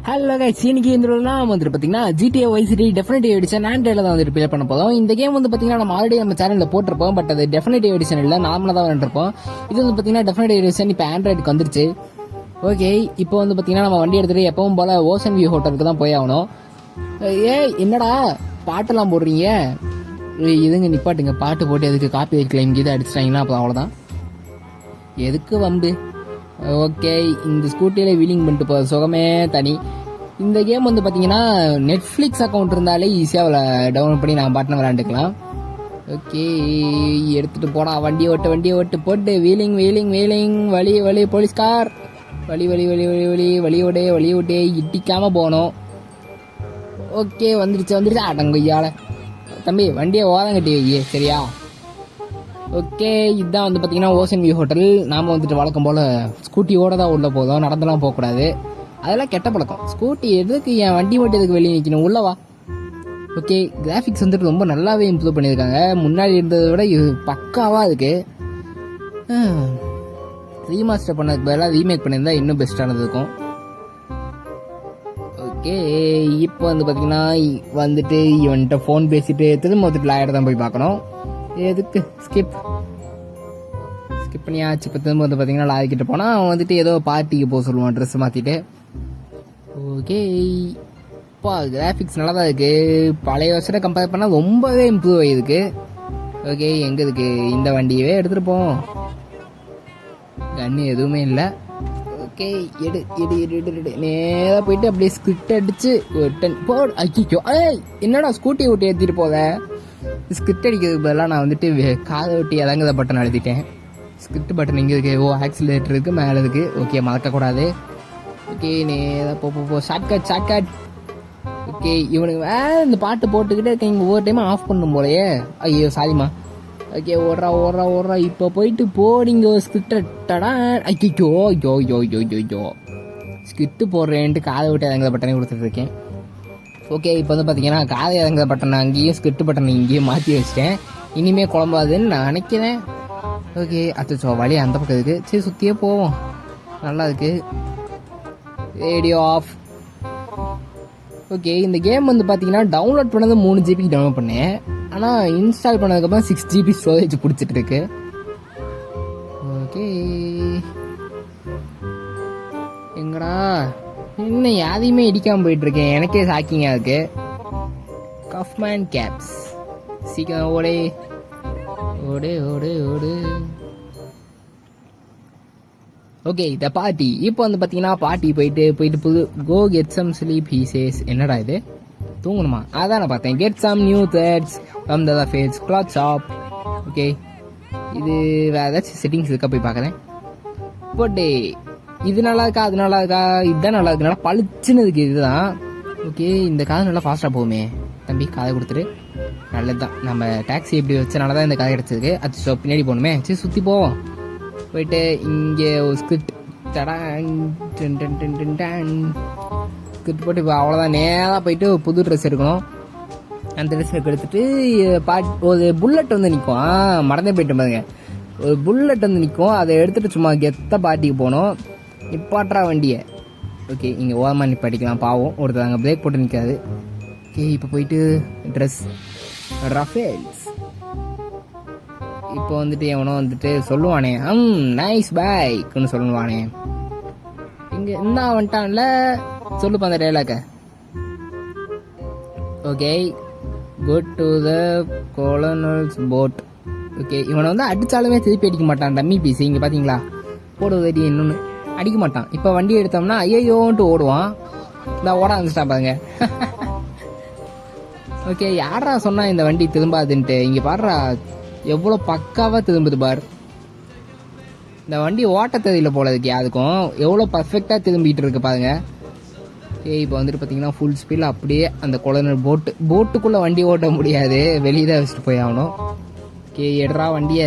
Hello guys, இன்னைக்கு இந்த வந்துட்டு பார்த்தீங்கன்னா GTA Vice City definitive edition ஆண்ட்ராய்டில் தான் வந்துட்டு ப்ளே பண்ண போதும். இந்த கேம் வந்து பார்த்தீங்கன்னா நம்ம ஆல்ரெடி நம்ம சேனலில் போட்டிருப்போம். பட் அது டெஃபினட்டிவ் எடிஷன் இல்லை, நார்மலாக தான் வந்துருப்போம். இது வந்து பார்த்தீங்கன்னா டெஃபினட்டிவ் எடிஷன் இப்போ ஆண்ட்ராய்டுக்கு வந்துருச்சு. ஓகே, இப்போ வந்து பார்த்தீங்கன்னா நம்ம வண்டி எடுத்துகிட்டு எப்பவும் போல் ஓசன் வியூ ஹோட்டலுக்கு தான் போய் ஆகணும். என்னடா பாட்டெல்லாம் போடுறீங்க? இதுங்க நிப்பாட்டுங்க, பாட்டு போட்டு எதுக்கு காப்பி கிளைம் கீது அடிச்சிட்டாங்கன்னா அப்போ அவ்வளோதான். எதுக்கு வம்பு? ஓகே, இந்த ஸ்கூட்டியில் வீலிங் பண்ணிட்டு போகிற சுகமே தனி. இந்த கேம் வந்து பார்த்தீங்கன்னா நெட்ஃப்ளிக்ஸ் அக்கௌண்ட் இருந்தாலே ஈஸியாக டவுன்லோட் பண்ணி நான் பாட்டில் விளையாண்டுக்கலாம். ஓகே, எடுத்துகிட்டு போனா வண்டியை ஓட்டு போட்டு வீலிங் வீலிங் வீலிங் வழி வழி போலீஸ்கார் வழி வழி வழி வழி வழி வழி விட்டே இட்டிக்காமல் போகணும். ஓகே, வந்துருச்சு அடங்கொய்யால தம்பி, வண்டியை ஓதங்கட்டி வை சரியா? ஓகே, இதுதான் வந்து பார்த்தீங்கன்னா ஓசன் வியூ ஹோட்டல். நாம் வந்துட்டு வழக்கம் போல் ஸ்கூட்டியோடு தான் உள்ளே போதும், நடந்தெல்லாம் போகக்கூடாது. அதெல்லாம் கெட்ட பழக்கம். ஸ்கூட்டி எதுக்கு, என் வண்டி மட்டும் எதுக்கு வெளியே நிற்கணும், உள்ளவா. ஓகே, கிராஃபிக்ஸ் வந்துட்டு ரொம்ப நல்லாவே இம்ப்ரூவ் பண்ணியிருக்காங்க. முன்னாடி இருந்ததை விட இது பக்காவாக இருக்குது. ரீமாஸ்டர் பண்ணதுக்கு பதிலாக ரீமேக் பண்ணியிருந்தா இன்னும் பெஸ்ட்டானது இருக்கும். ஓகே, இப்போ வந்து பார்த்தீங்கன்னா வந்துட்டு இவன்கிட்ட ஃபோன் பேசிட்டு திரும்ப வந்துட்டு லாயர் தான் போய் பார்க்கணும். எதுக்கு ஸ்கிப் பண்ணியாச்சு. இப்போ திரும்ப வந்து பார்த்தீங்கன்னா லாரிக்கிட்ட போனால் அவன் வந்துட்டு ஏதோ பார்ட்டிக்கு போக சொல்லுவான் ட்ரெஸ் மாற்றிட்டு. ஓகே, இப்போ கிராஃபிக்ஸ் நல்லா தான் இருக்குது. பழைய வருஷத்தை கம்பேர் பண்ணால் ரொம்பவே இம்ப்ரூவ் ஆகிருக்கு. ஓகே, எங்கே இருக்குது? இந்த வண்டியவே எடுத்துகிட்டு போவோம். கன்று எதுவுமே இல்லை. ஓகே, எடு எடு எடு எடு எடு நேராக போயிட்டு அப்படியே ஸ்கிரிப்ட் அடிச்சு போ. ஐயோ, என்னடா ஸ்கூட்டி ஓட்டி ஏற்றிட்டு போத? ஸ்கிரிப்ட் அடிக்கிறதுக்கு பதிலாக நான் வந்துட்டு காதை ஒட்டி இறங்குத பட்டன் அழுத்திட்டேன். ஸ்கிரிப்ட் பட்டன் இங்கே இருக்குது. ஆக்சிலேட்டர் இருக்குது, மேலே இருக்குது. ஓகே, மறக்கக்கூடாது. ஓகே, நேராக போ ஷார்ட்கட். ஓகே, இவனுக்கு இந்த பாட்டு போட்டுக்கிட்டே இருக்க, இங்கே ஒவ்வொரு டைமும் ஆஃப் பண்ணும் போலையே. ஐயோ சாரிம்மா. ஓகே, ஓடுறா. இப்போ போயிட்டு போடிங்க ஸ்கிரிப்டடா. ஐயோ ஸ்கிரிப்ட் போடுறேன்ட்டு காதை விட்டு இறங்குத பட்டனே கொடுத்துட்டு இருக்கேன். ஓகே, இப்போ வந்து பார்த்தீங்கன்னா காதை இறங்குற பட்டன் அங்கேயும் ஸ்கிரிப்ட் பட்டன் இங்கேயும் மாற்றி வச்சிட்டேன். இனிமேல் குழம்பாதுன்னு நான் நினைக்கிறேன். ஓகே, அச்சோ வழி அந்த பக்கம் இருக்குது. சரி, சுற்றியே போவோம். நல்லா இருக்கு. Radio off. ஓகே, இந்த கேம் வந்து பார்த்தீங்கன்னா டவுன்லோட் பண்ணது 3 GB டவுன்லோட் பண்ணேன். ஆனால் இன்ஸ்டால் பண்ணதுக்கப்புறம் 6 GB ஸ்டோரேஜ் பிடிச்சிட்டு இருக்கு. ஓகே, எங்கடா இன்னும் யாரையுமே இடிக்காமல் போயிட்டு இருக்கேன். எனக்கே ஷாக்கிங்காக இருக்கு. கஃப்மேன் கேப்ஸ், சீக்கிரம் ஓடு. Okay, the party. இப்போ வந்து பார்த்தீங்கன்னா பார்ட்டி போயிட்டு புது go get some sleep he says. என்னடா இது, தூங்கணுமா? அதான் நான் பார்த்தேன். Get some new threads from the face cloth shop. Okay, இது வேறு ஏதாச்சும் செட்டிங்ஸ் இருக்கா போய் பார்க்குறேன். போட்டு இது நல்லா இருக்கா, அது நல்லா இருக்கா? இதுதான் நல்லா இருக்கு, நல்லா பளிச்சுன்னு இருக்கு இதுதான். ஓகே, இந்த காது நல்லா ஃபாஸ்ட்டாக போகுமே. தம்பி, காதை கொடுத்துரு. நல்லது தான், நம்ம டாக்ஸி எப்படி வச்சனால தான் இந்த காதை கிடச்சிருக்கு. அது பின்னாடி போகணுமே. சரி, சுற்றி போவோம். போயிட்டு இங்கே ஒரு ஸ்கிரிப்ட் ஸ்கிரிப்ட் போட்டு இப்போ அவ்வளோதான். நேராக போயிட்டு ஒரு புது ட்ரெஸ் எடுக்கணும். அந்த ட்ரெஸ் எடுத்துட்டு ஒரு புல்லட் வந்து நிற்கும். மறந்தே போயிட்டு பாருங்க, ஒரு புல்லட் வந்து நிற்கும். அதை எடுத்துகிட்டு சும்மா கெத்த பார்ட்டிக்கு போகணும். நிப்பாட்டுறா வண்டியை. ஓகே, இங்கே ஓரமாக நிப்பாட்டிக்கலாம். பாவம் ஒருத்தர் அங்கே பிரேக் போட்டு நிற்காது. ஓகே, இப்போ போயிட்டு ட்ரெஸ் ரஃபேல்ஸ். இப்போ வந்துட்டு எவனோ வந்துட்டு சொல்லுவானே, நைஸ் பைக்குன்னு சொல்லுவானே. இங்கே என்ன வந்துட்டான்ல, சொல்லுப்பா அந்த டைலாக. Okay, go to the colonel's boat. Okay, இவனை வந்து அடித்தாலுமே திருப்பி அடிக்க மாட்டான். Dummy piece. இங்கே பார்த்தீங்களா, போடுவதடி இன்னொன்று அடிக்க மாட்டான். இப்போ வண்டி எடுத்தோம்னா ஐயோன்ட்டு ஓடுவான். இந்த ஓட ஆரம்பிச்சிட்டா பாருங்க. ஓகே, யாரா சொன்னா இந்த வண்டி திரும்பாதுன்ட்டு? இங்கே பாடுறா எவ்வளோ பக்காவாக திரும்புது பார். இந்த வண்டி ஓட்ட தெரியல போல இருக்கு யாருக்கும். எவ்வளோ பர்ஃபெக்டாக திரும்பிட்டு இருக்கு பாருங்க. ஓகே, இப்போ வந்துட்டு பார்த்தீங்கன்னா ஃபுல் ஸ்பீடில் அப்படியே அந்த கொலனர் போட்டுக்குள்ளே வண்டி ஓட்ட முடியாது, வெளியே தான் வச்சுட்டு போய் ஆகணும். ஓகே, எடுறா வண்டியை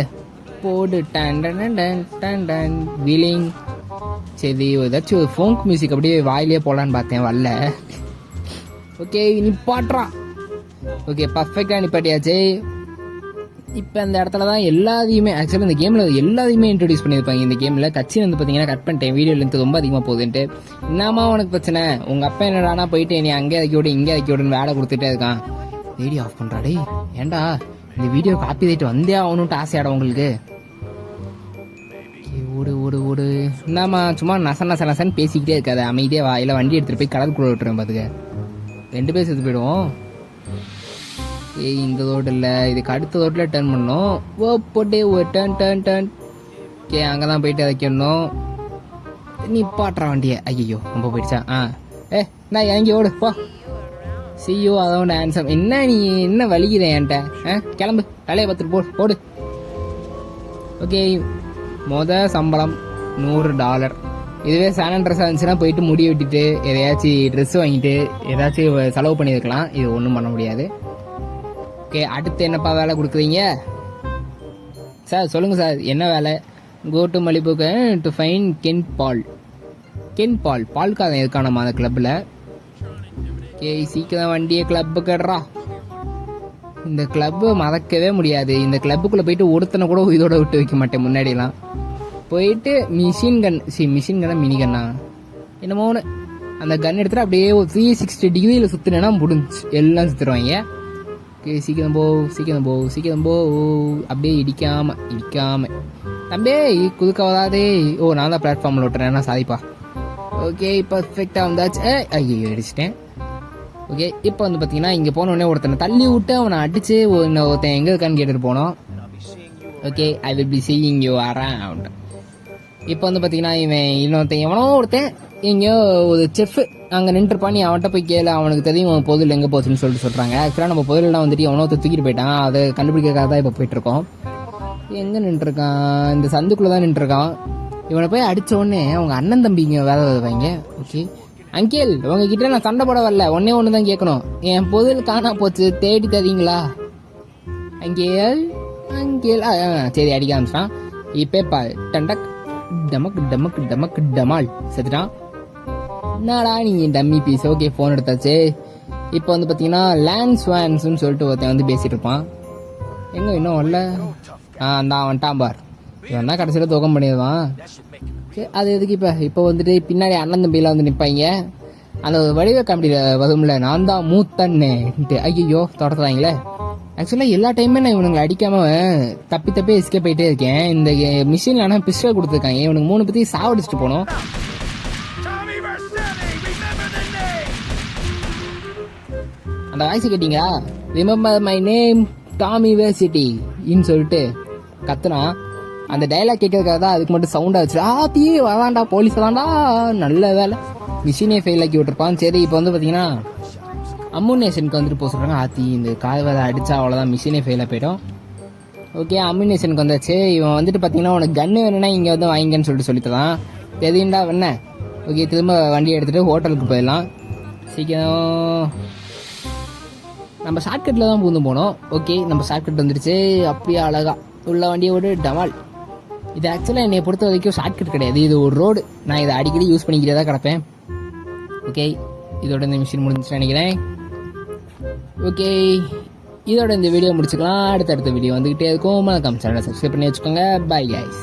போடு. Done wheeling. சரி, ஏதாச்சும் ஒரு ஃபோங்க் மியூசிக் அப்படியே வாயிலே போகலான்னு பார்த்தேன், வரல. ஓகே, நிப்பாட்டுறா. ஓகே, பர்ஃபெக்டாக நிப்பாட்டியாச்சு. இப்போ அந்த இடத்துல தான் எல்லாத்தையுமே ஆக்சுவலாக இந்த கேமில் எல்லாத்தையுமே இன்ட்ரடியூஸ் பண்ணியிருப்பாங்க. இந்த கேமில் கட்சி வந்து பார்த்தீங்கன்னா கட் பண்ணிட்டேன், வீடியோ லென்த் ரொம்ப அதிகமாக போகுதுன்ட்டு. என்னமா உனக்கு பிரச்சனை, உங்கள் அப்பா என்னடானா போயிட்டு நீ அங்கே இறக்கி விடு இங்கே இறக்கி விடுன்னு வேலை கொடுத்துட்டே இருக்கான். வீடியோ ஆஃப் பண்ணுறாடே, ஏன்டா இந்த வீடியோ காப்பி ரைட் வந்தே ஆகணும்ட்டு ஆசையாட உங்களுக்கு. ஓடு ஓடு ஓடு, என்னம்மா சும்மா நசன்னு பேசிக்கிட்டே இருக்காது, அமைதியாக வாயில வண்டி எடுத்துகிட்டு போய் கடலுக்குள்ள விட்டுறேன் பார்த்துக்க. 2 பேர் செத்து போயிடுவோம். இந்த ரோடு இல்லை, இதுக்கு அடுத்த ரோட்டில் டர்ன் பண்ணோம். ஓ போட்டு ஒரு டர்ன். ஓகே, அங்கே தான் போயிட்டு வைக்கணும். நீ பாட்டுற வண்டியை. ஐயோ ரொம்ப போயிடுச்சா? நான் இறங்கி ஓடு போ. சியோ அதோட ஆன்சம். என்ன நீ என்ன வலிக்குத என்கிட்ட? கிளம்பு, வேலையை பார்த்துட்டு போடு. ஓகே, சம்பளம் $100. இதுவே சான் ட்ரெஸ்ஸாக இருந்துச்சுன்னா போயிட்டு முடி வெட்டிட்டு எதையாச்சும் ட்ரெஸ் வாங்கிட்டு ஏதாச்சும் செலவு பண்ணியிருக்கலாம். இது ஒன்றும் பண்ண முடியாது. ஓகே, அடுத்து என்னப்பா வேலை கொடுக்குறீங்க சார்? சொல்லுங்கள் சார், என்ன வேலை? கோ டு மலிபுக்கு டு ஃபைன் கென் பால் பால்காரன் இருக்கானம்மா அந்த கிளப்பில். ஓகே, சீக்கிரம் வண்டியை கிளப்பு கடுறா. இந்த கிளப்பு மறக்கவே முடியாது. இந்த கிளப்புக்குள்ளே போயிட்டு ஒருத்தனை கூட இதோட விட்டு வைக்க மாட்டேன். முன்னாடிலாம் போயிட்டு மிஷின் கன்னா மினி கன்னா என்னமோ ஒன்று, அந்த கன் எடுத்துகிட்டு அப்படியே ஒரு 360 டிகிரியில் சுற்றினேன்னா முடிஞ்சு எல்லாம் சுற்றுருவாங்க. ஓகே, சீக்கிரம் போ. அப்படியே இடிக்காம தம்பே குதுக்க வராதே. ஓ, நான் தான் பிளாட்ஃபார்மில் விட்டுறேன், சாதிப்பா. ஓகே, பர்ஃபெக்டாக வந்தாச்சு. ஐயோ அடிச்சிட்டேன். ஓகே, இப்போ வந்து பார்த்தீங்கன்னா இங்கே போனோடனே ஒருத்தனை தள்ளி விட்டு அவனை அடித்து ஒருத்தன் எங்கே இருக்கான்னு கேட்டுட்டு போனோம். Okay, I will be seeing you around. இப்போ வந்து பார்த்தீங்கன்னா இவன் இன்னொருத்தன் எவனோ ஒருத்தன் எங்கேயோ ஒரு செஃப் அங்கே நின்றுப்பான். நீ அவன்கிட்ட போய் கேளு, அவனுக்கு தெரியும் பொருள் எங்கே போச்சுன்னு சொல்கிறாங்க. ஆக்சுவலாக நம்ம பொருள்லாம் வந்துட்டு எவனோ தூக்கிட்டு போயிட்டான். அதை கண்டுபிடிக்கிறதுக்காக தான் இப்போ போயிட்டுருக்கோம். எங்கே நின்றுருக்கான்? இந்த சந்துக்குள்ளே தான் நின்றுருக்கான். இவனை போய் அடித்த உடனே அவங்க அண்ணன் தம்பிங்க வேலை வருவாங்க. ஓகே அங்கிள், உங்ககிட்ட நான் சண்டை போட வரல, ஒன்று தான் கேட்கணும். என் பொருள் காணா போச்சு, தேடி தரீங்களா? அங்கிள் சரி, அடிக்க ஆரம்பிச்சிட்டான். இப்போ டண்டக் டமக் டமால் செத்துட்டான். என்னடா நீங்க டம்மி பீஸ். ஓகே, ஃபோன் எடுத்தாச்சு. இப்போ வந்து பார்த்தீங்கன்னா லேன்ஸ் வேன்ஸ்ன்னு சொல்லிட்டு ஒருத்தன் வந்து பேசிட்டு இருப்பான். எங்க இன்னும் வரல? அந்த வந்துட்டான் பார். இவன் தான் கடைசியில் துக்கம் பண்ணிடுவான். அது எதுக்கு இப்போ வந்துட்டு பின்னாடி அண்ணன் தம்பியெல்லாம் வந்து நிற்பாங்க. அந்த வடிவ காமெடியில் வரும்ல, நான் தான் மூத்தன்னுட்டு. ஐயோ தொடர்றாங்களே. ஆக்சுவலாக எல்லா டைமே நான் இவனுங்களை அடிக்காமல் தப்பி எஸ்கேப் போயிட்டே இருக்கேன். இந்த மிஷினில் ஆனால் பிஸ்டல் கொடுத்துருக்காங்க. இவனுக்கு 3 பற்றி சாவடிச்சுட்டு போனோம். அந்த வாய்ஸ் கேட்டீங்களா? Remember my name Tommy university இன்னு சொல்லிட்டு கத்துனா. அந்த டைலாக் கேட்கறதுக்காக தான் அதுக்கு மட்டும் சவுண்டாக வச்சு ஆத்தியே வராண்டா, போலீஸ் வராண்டா. நல்ல வேலை, மிஷினே ஃபெயில் ஆக்கி விட்டுருப்பான். சரி, இப்போ வந்து பார்த்தீங்கன்னா அம்முனேஷனுக்கு வந்துட்டு போக சொல்கிறாங்க. ஆத்தி இந்த கால் வேலை அடித்தா அவ்வளோதான், மிஷினே ஃபெயிலாக போயிடும். ஓகே, அம்முனேஷனுக்கு வந்தாச்சு. இவன் வந்துட்டு பார்த்தீங்கன்னா உனக்கு கன்று வேணும்னா இங்கே வந்து வாங்கிங்கன்னு சொல்லிட்டு தான் தெரியுண்டா வேண. ஓகே, திரும்ப வண்டியை எடுத்துகிட்டு ஹோட்டலுக்கு போயிடலாம். சீக்கிரம் நம்ம ஷார்ட்கட்டில் தான் பூந்து போனோம். ஓகே, நம்ம ஷார்ட்கட் வந்துடுச்சு. அப்படியே அழகா உள்ள வண்டியை விட டமால். இது ஆக்சுவலாக என்னை பொறுத்த வரைக்கும் ஷார்ட்கட் கிடையாது, இது ஒரு ரோடு. நான் இதை அடிக்கடி யூஸ் பண்ணிக்கிட்டே தான் கிடப்பேன். ஓகே, இதோட இந்த மிஷின் முடிஞ்சிச்சு நினைக்கிறேன். ஓகே, இதோட இந்த வீடியோ முடிச்சுக்கலாம். அடுத்தடுத்த வீடியோ வந்துகிட்டே இருக்கும். மறக்காம சேனலை சப்ஸ்கிரைப் பண்ணி வச்சுக்கோங்க. Bye guys.